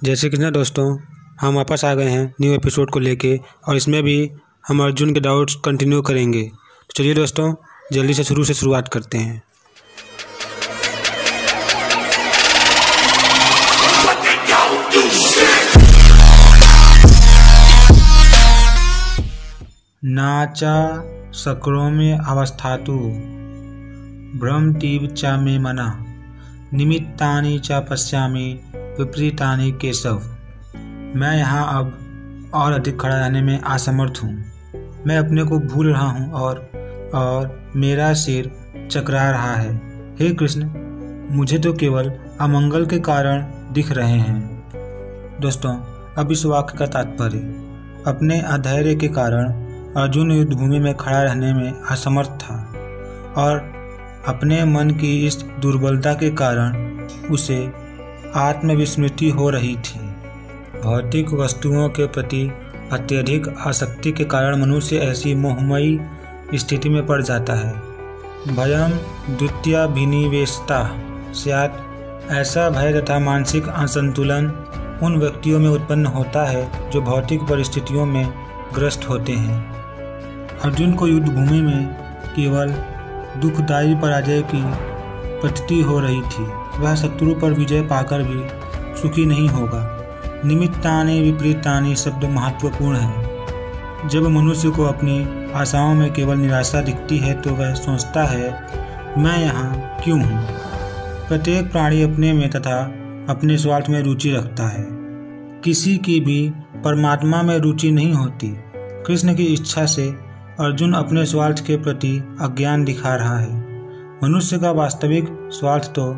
जय श्री कृष्ण दोस्तों, हम वापस आ गए हैं न्यू एपिसोड को लेके और इसमें भी हम अर्जुन के डाउट्स कंटिन्यू करेंगे। तो चलिए दोस्तों, जल्दी से शुरुआत करते हैं। नाचा सक्रोम्य अवस्थातु भ्रमतीव च मे मना निमित्तानि च पश्यामि विपरीतानि केशव। मैं यहाँ अब और अधिक खड़ा रहने में असमर्थ हूँ। मैं अपने को भूल रहा हूँ और मेरा सिर चकरा रहा है। हे कृष्ण, मुझे तो केवल अमंगल के कारण दिख रहे हैं। दोस्तों, अब इस वाक्य का तात्पर्य, अपने अधैर्य के कारण अर्जुन युद्ध भूमि में खड़ा रहने में असमर्थ था और अपने मन की इस दुर्बलता के कारण उसे आत्मविस्मृति हो रही थी। भौतिक वस्तुओं के प्रति अत्यधिक आसक्ति के कारण मनुष्य ऐसी मोहमयी स्थिति में पड़ जाता है। भयम द्वितीयाभिनिवेशता स्यात्, ऐसा भय तथा मानसिक असंतुलन उन व्यक्तियों में उत्पन्न होता है जो भौतिक परिस्थितियों में ग्रस्त होते हैं। अर्जुन को युद्ध भूमि में केवल दुखदायी पराजय की प्रतीति हो रही थी। वह शत्रु पर विजय पाकर भी सुखी नहीं होगा। निमित्तानि विपरीतानि शब्द महत्वपूर्ण है। जब मनुष्य को अपनी आशाओं में केवल निराशा दिखती है तो वह सोचता है, मैं यहाँ क्यों हूँ। प्रत्येक प्राणी अपने में तथा अपने स्वार्थ में रुचि रखता है। किसी की भी परमात्मा में रुचि नहीं होती। कृष्ण की इच्छा से अर्जुन अपने स्वार्थ के प्रति अज्ञान दिखा रहा है। मनुष्य का वास्तविक स्वार्थ तो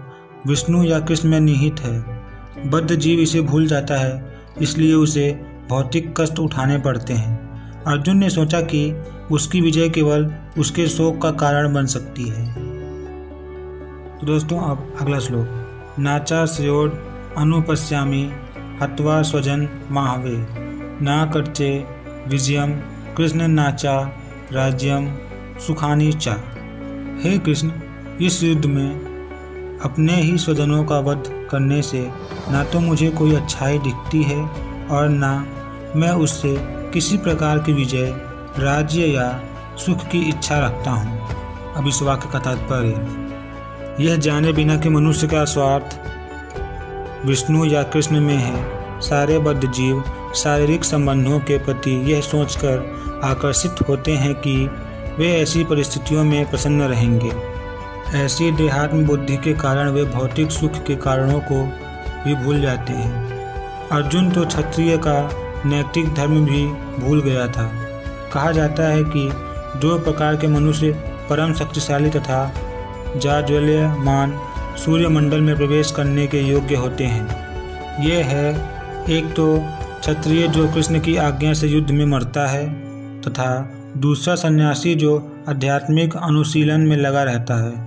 विष्णु या कृष्ण में निहित है। बद्ध जीव इसे भूल जाता है, इसलिए उसे भौतिक कष्ट उठाने पड़ते हैं। अर्जुन ने सोचा कि उसकी विजय केवल उसके शोक का कारण बन सकती है। तो दोस्तों, अब अगला श्लोक। नाचा श्रेयोड अनुपश्यामि हत्वा स्वजन माहवे ना कर्चे विजयम कृष्ण नाचा राज्यम सुखानी चा। हे कृष्ण, इस युद्ध में अपने ही स्वजनों का वध करने से ना तो मुझे कोई अच्छाई दिखती है और ना मैं उससे किसी प्रकार की विजय, राज्य या सुख की इच्छा रखता हूँ। अब इस वाक्य का तात्पर्य, यह जाने बिना कि मनुष्य का स्वार्थ विष्णु या कृष्ण में है। सारे बद्ध जीव शारीरिक संबंधों के प्रति यह सोचकर आकर्षित होते हैं कि वे ऐसी परिस्थितियों में प्रसन्न रहेंगे। ऐसी देहात्म बुद्धि के कारण वे भौतिक सुख के कारणों को भी भूल जाते हैं। अर्जुन तो क्षत्रिय का नैतिक धर्म भी भूल गया था। कहा जाता है कि दो प्रकार के मनुष्य परम शक्तिशाली तथा जाज्वल्यमान सूर्यमंडल में प्रवेश करने के योग्य होते हैं। ये है, एक तो क्षत्रिय जो कृष्ण की आज्ञा से युद्ध में मरता है तथा दूसरा सन्यासी जो आध्यात्मिक अनुशीलन में लगा रहता है।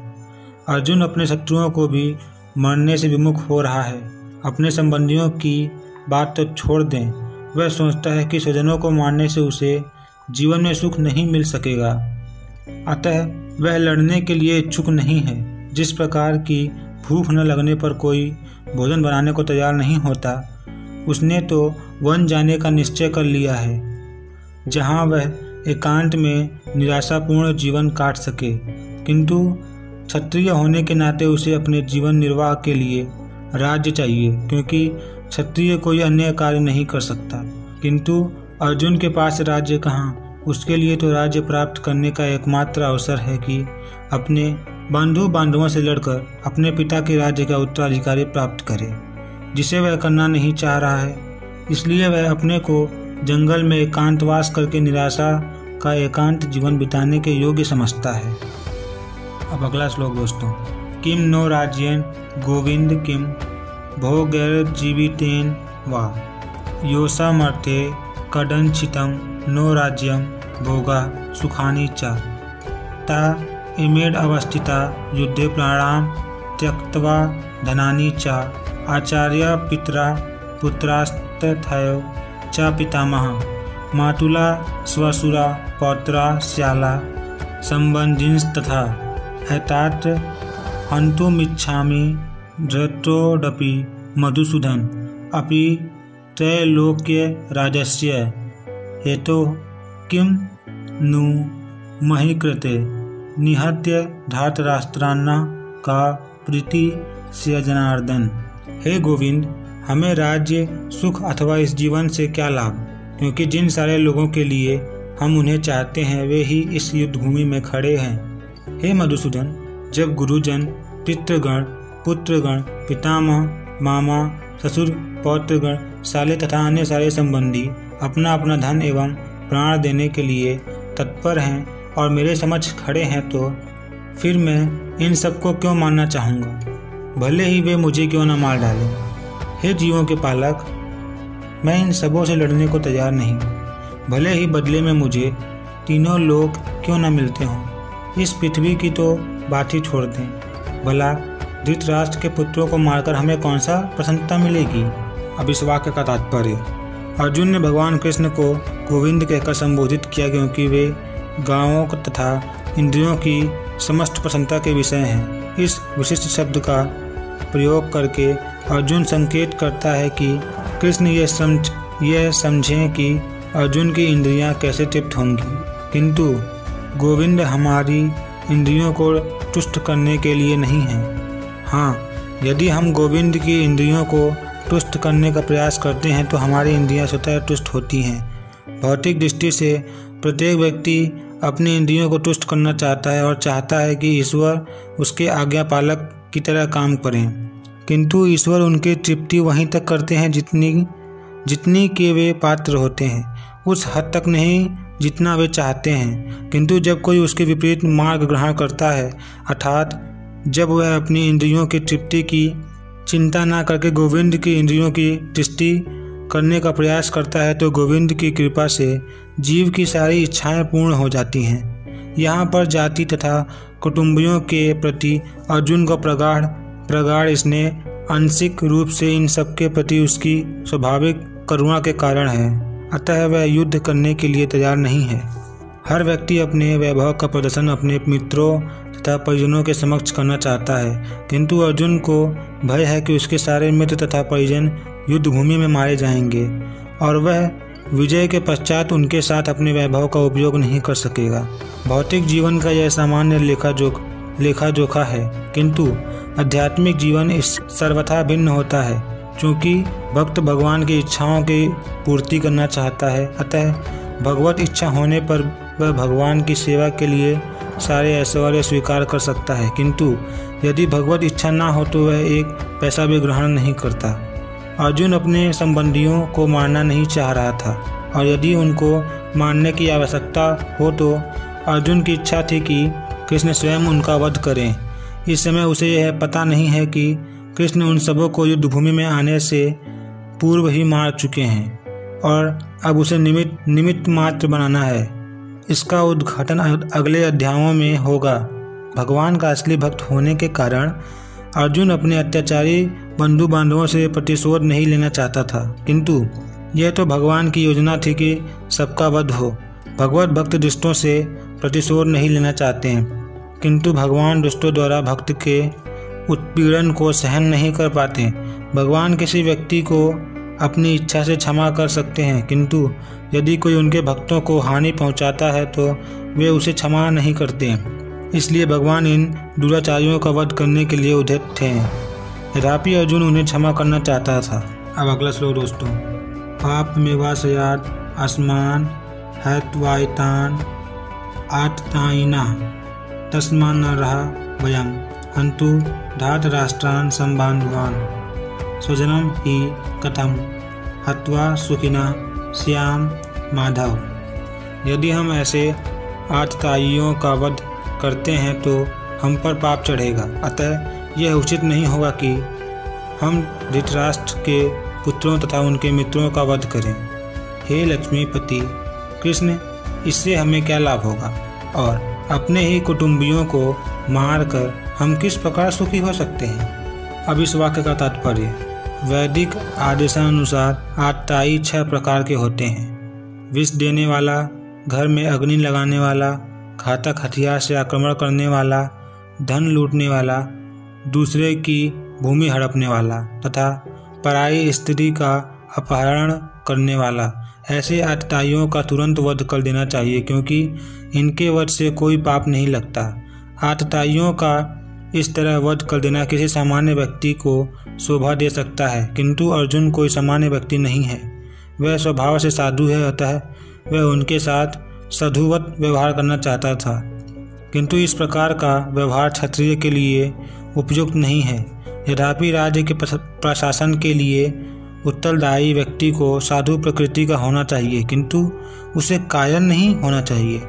अर्जुन अपने शत्रुओं को भी मरने से विमुख हो रहा है। अपने संबंधियों की बात तो छोड़ दें, वह सोचता है कि स्वजनों को मारने से उसे जीवन में सुख नहीं मिल सकेगा। अतः वह लड़ने के लिए इच्छुक नहीं है। जिस प्रकार की भूख न लगने पर कोई भोजन बनाने को तैयार नहीं होता, उसने तो वन जाने का निश्चय कर लिया है, जहाँ वह एकांत में निराशापूर्ण जीवन काट सके। किंतु क्षत्रिय होने के नाते उसे अपने जीवन निर्वाह के लिए राज्य चाहिए, क्योंकि क्षत्रिय कोई अन्य कार्य नहीं कर सकता। किंतु अर्जुन के पास राज्य कहाँ। उसके लिए तो राज्य प्राप्त करने का एकमात्र अवसर है कि अपने बंधु बांधवों से लड़कर अपने पिता के राज्य का उत्तराधिकारी प्राप्त करे, जिसे वह करना नहीं चाह रहा है। इसलिए वह अपने को जंगल में एकांतवास करके निराशा का एकांत जीवन बिताने के योग्य समझता है। अब अगला श्लोक दोस्तों। किम नो राज्येन गोविंद किम भोगैर्जीवितेन वा योषामर्थे कदंचितं नो राज्यम भोगा सुखानि च ता इमेड अवस्थिता युद्धे प्राणां त्यक्त्वा धनानि च आचार्य पितरा पुत्रास्तथैव च पितामह मातुला स्वसुरा पौत्रा श्याला संबंधिंस्तथा एतात हन्तुमिच्छामि धृतोऽपि मधुसूदन अपि त्रैलोक्य राजस्य हेतो किं नु मही कृते निहत्य धार्तराष्ट्रान्न का प्रीति से जनार्दन। हे गोविंद, हमें राज्य सुख अथवा इस जीवन से क्या लाभ, क्योंकि जिन सारे लोगों के लिए हम उन्हें चाहते हैं वे ही इस युद्ध भूमि में खड़े हैं। हे मधुसूदन, जब गुरुजन, पितृगण, पुत्रगण, पितामह, मामा, ससुर, पौत्रगण, साले तथा अन्य सारे संबंधी अपना अपना धन एवं प्राण देने के लिए तत्पर हैं और मेरे समक्ष खड़े हैं, तो फिर मैं इन सबको क्यों मानना चाहूँगा, भले ही वे मुझे क्यों न मार डालें। हे जीवों के पालक, मैं इन सबों से लड़ने को तैयार नहीं, भले ही बदले में मुझे तीनों लोग क्यों न मिलते हों। इस पृथ्वी की तो बात ही छोड़ दें, भला धृतराष्ट्र के पुत्रों को मारकर हमें कौन सा प्रसन्नता मिलेगी। अब इस वाक्य का तात्पर्य, अर्जुन ने भगवान कृष्ण को गोविंद कहकर संबोधित किया क्योंकि वे गांवों तथा इंद्रियों की समस्त प्रसन्नता के विषय हैं। इस विशिष्ट शब्द का प्रयोग करके अर्जुन संकेत करता है कि कृष्ण यह समझें कि अर्जुन की इंद्रियां कैसे तृप्त होंगी, किंतु गोविंद हमारी इंद्रियों को तुष्ट करने के लिए नहीं है। हाँ, यदि हम गोविंद की इंद्रियों को तुष्ट करने का प्रयास करते हैं तो हमारी इंद्रियां स्वतः तुष्ट होती हैं। भौतिक दृष्टि से प्रत्येक व्यक्ति अपनी इंद्रियों को तुष्ट करना चाहता है और चाहता है कि ईश्वर उसके आज्ञा पालक की तरह काम करें, किंतु ईश्वर उनकी तृप्ति वहीं तक करते हैं जितनी के वे पात्र होते हैं, उस हद तक नहीं जितना वे चाहते हैं। किंतु जब कोई उसके विपरीत मार्ग ग्रहण करता है, अर्थात जब वह अपनी इंद्रियों की तृप्ति की चिंता न करके गोविंद की इंद्रियों की तुष्टि करने का प्रयास करता है, तो गोविंद की कृपा से जीव की सारी इच्छाएं पूर्ण हो जाती हैं। यहाँ पर जाति तथा कुटुंबियों के प्रति अर्जुन का प्रगाढ़ स्नेह आंशिक रूप से इन सबके प्रति उसकी स्वाभाविक करुणा के कारण है, अतः वह युद्ध करने के लिए तैयार नहीं है। हर व्यक्ति अपने वैभव का प्रदर्शन अपने मित्रों तथा परिजनों के समक्ष करना चाहता है, किंतु अर्जुन को भय है कि उसके सारे मित्र तथा परिजन युद्ध भूमि में मारे जाएंगे और वह विजय के पश्चात उनके साथ अपने वैभव का उपयोग नहीं कर सकेगा। भौतिक जीवन का यह सामान्य लेखा जोखा है, किंतु आध्यात्मिक जीवन इस सर्वथा भिन्न होता है। चूँकि भक्त भगवान की इच्छाओं की पूर्ति करना चाहता है, अतः भगवत इच्छा होने पर वह भगवान की सेवा के लिए सारे ऐश्वर्य स्वीकार कर सकता है, किंतु यदि भगवत इच्छा ना हो तो वह एक पैसा भी ग्रहण नहीं करता। अर्जुन अपने संबंधियों को मारना नहीं चाह रहा था, और यदि उनको मारने की आवश्यकता हो तो अर्जुन की इच्छा थी कि कृष्ण स्वयं उनका वध करें। इस समय उसे यह पता नहीं है कि कृष्ण उन सबों को युद्ध भूमि में आने से पूर्व ही मार चुके हैं और अब उसे निमित्त मात्र बनाना है। इसका उद्घाटन अगले अध्यायों में होगा। भगवान का असली भक्त होने के कारण अर्जुन अपने अत्याचारी बंधु बांधवों से प्रतिशोध नहीं लेना चाहता था, किंतु यह तो भगवान की योजना थी कि सबका वध हो। भगवत भक्त दुष्टों से प्रतिशोध नहीं लेना चाहते हैं, किंतु भगवान दुष्टों द्वारा भक्त के उत्पीड़न को सहन नहीं कर पाते। भगवान किसी व्यक्ति को अपनी इच्छा से क्षमा कर सकते हैं, किंतु यदि कोई उनके भक्तों को हानि पहुंचाता है तो वे उसे क्षमा नहीं करते। इसलिए भगवान इन दुराचारियों का वध करने के लिए उद्यत थे। यद्यपि अर्जुन उन्हें क्षमा करना चाहता था। अब अगला श्लोक दोस्तों, पाप मेवासयात आसमान हैत्वायतान आततायिना तस्मा न रहा वयम हंतु धार्तराष्ट्रान् संबांधवान् स्वजनम ही कथम हत्वा सुखिना श्याम माधव। यदि हम ऐसे आतताइयों का वध करते हैं तो हम पर पाप चढ़ेगा, अतः यह उचित नहीं होगा कि हम धृतराष्ट्र के पुत्रों तथा उनके मित्रों का वध करें। हे लक्ष्मीपति कृष्ण, इससे हमें क्या लाभ होगा और अपने ही कुटुंबियों को मारकर हम किस प्रकार सुखी हो सकते हैं। अब इस वाक्य का तात्पर्य, वैदिक आदेशानुसार आतताई 6 प्रकार के होते हैं। विष देने वाला, घर में अग्नि लगाने वाला, घातक हथियार से आक्रमण करने वाला, धन लूटने वाला, दूसरे की भूमि हड़पने वाला तथा पराई स्त्री का अपहरण करने वाला। ऐसे आतताइयों का तुरंत वध कर देना चाहिए, क्योंकि इनके वध से कोई पाप नहीं लगता। आतताइयों का इस तरह वध कर देना किसी सामान्य व्यक्ति को शोभा दे सकता है, किंतु अर्जुन कोई सामान्य व्यक्ति नहीं है। वह स्वभाव से साधु है, अतः वह उनके साथ साधुवत व्यवहार करना चाहता था, किंतु इस प्रकार का व्यवहार क्षत्रिय के लिए उपयुक्त नहीं है। यद्यपि राज्य के प्रशासन के लिए उत्तरदायी व्यक्ति को साधु प्रकृति का होना चाहिए, किंतु उसे कायर नहीं होना चाहिए।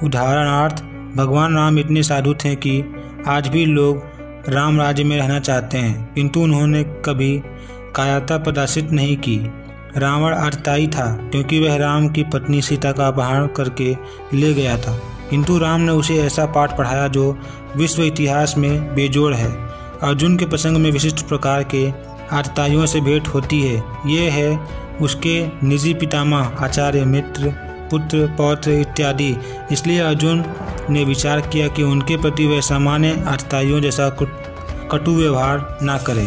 उदाहरणार्थ, भगवान राम इतने साधु थे कि आज भी लोग राम राज्य में रहना चाहते हैं, किंतु उन्होंने कभी कायरता प्रदर्शित नहीं की। रावण आतताई था, क्योंकि वह राम की पत्नी सीता का अपहरण करके ले गया था, किंतु राम ने उसे ऐसा पाठ पढ़ाया जो विश्व इतिहास में बेजोड़ है। अर्जुन के प्रसंग में विशिष्ट प्रकार के आतताइयों से भेंट होती है। ये है उसके निजी पितामह, आचार्य, मित्र, पुत्र, पौत्र इत्यादि। इसलिए अर्जुन ने विचार किया कि उनके प्रति वह सामान्य आतताइयों जैसा कटु व्यवहार न करे।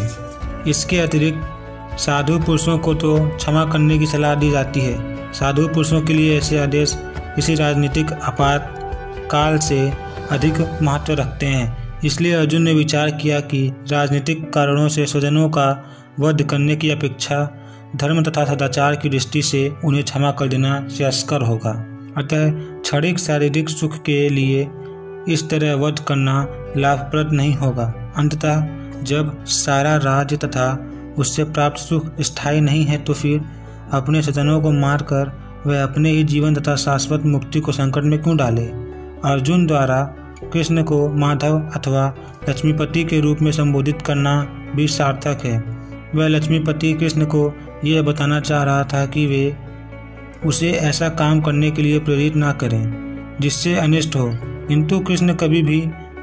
इसके अतिरिक्त साधु पुरुषों को तो क्षमा करने की सलाह दी जाती है। साधु पुरुषों के लिए ऐसे आदेश किसी राजनीतिक आपातकाल से अधिक महत्व रखते हैं। इसलिए अर्जुन ने विचार किया कि राजनीतिक कारणों से स्वजनों का वध करने की अपेक्षा धर्म तथा सदाचार की दृष्टि से उन्हें क्षमा कर देना श्रेयस्कर होगा। अतः क्षणिक शारीरिक सुख के लिए इस तरह वध करना लाभप्रद नहीं होगा। अंततः जब सारा राज्य तथा उससे प्राप्त सुख स्थायी नहीं है, तो फिर अपने स्वजनों को मारकर वह अपने ही जीवन तथा शाश्वत मुक्ति को संकट में क्यों डाले। अर्जुन द्वारा कृष्ण को माधव अथवा लक्ष्मीपति के रूप में संबोधित करना भी सार्थक है। वह लक्ष्मीपति कृष्ण को यह बताना चाह रहा था कि वे उसे ऐसा काम करने के लिए प्रेरित ना करें जिससे अनिष्ट हो, किंतु कृष्ण कभी भी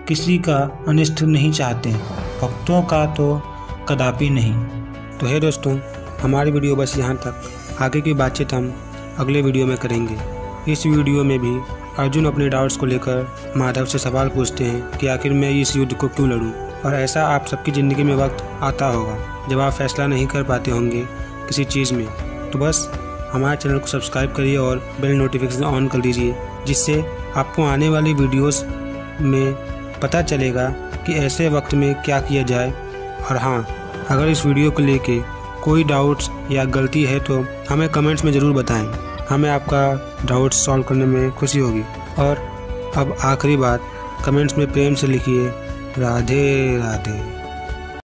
किसी का अनिष्ट नहीं चाहते, भक्तों का तो कदापि नहीं। तो है दोस्तों, हमारी वीडियो बस यहाँ तक। आगे की बातचीत हम अगले वीडियो में करेंगे। इस वीडियो में भी अर्जुन अपने डाउट्स को लेकर माधव से सवाल पूछते हैं कि आखिर मैं इस युद्ध को क्यों लड़ूं। और ऐसा आप सबकी ज़िंदगी में वक्त आता होगा जब आप फैसला नहीं कर पाते होंगे किसी चीज़ में, तो बस हमारे चैनल को सब्सक्राइब करिए और बेल नोटिफिकेशन ऑन कर दीजिए, जिससे आपको आने वाली वीडियोस में पता चलेगा कि ऐसे वक्त में क्या किया जाए। और हाँ, अगर इस वीडियो को लेके कोई डाउट्स या गलती है तो हमें कमेंट्स में ज़रूर बताएं। हमें आपका डाउट्स सॉल्व करने में खुशी होगी। और अब आखिरी बात, कमेंट्स में प्रेम से लिखिए, राधे राधे।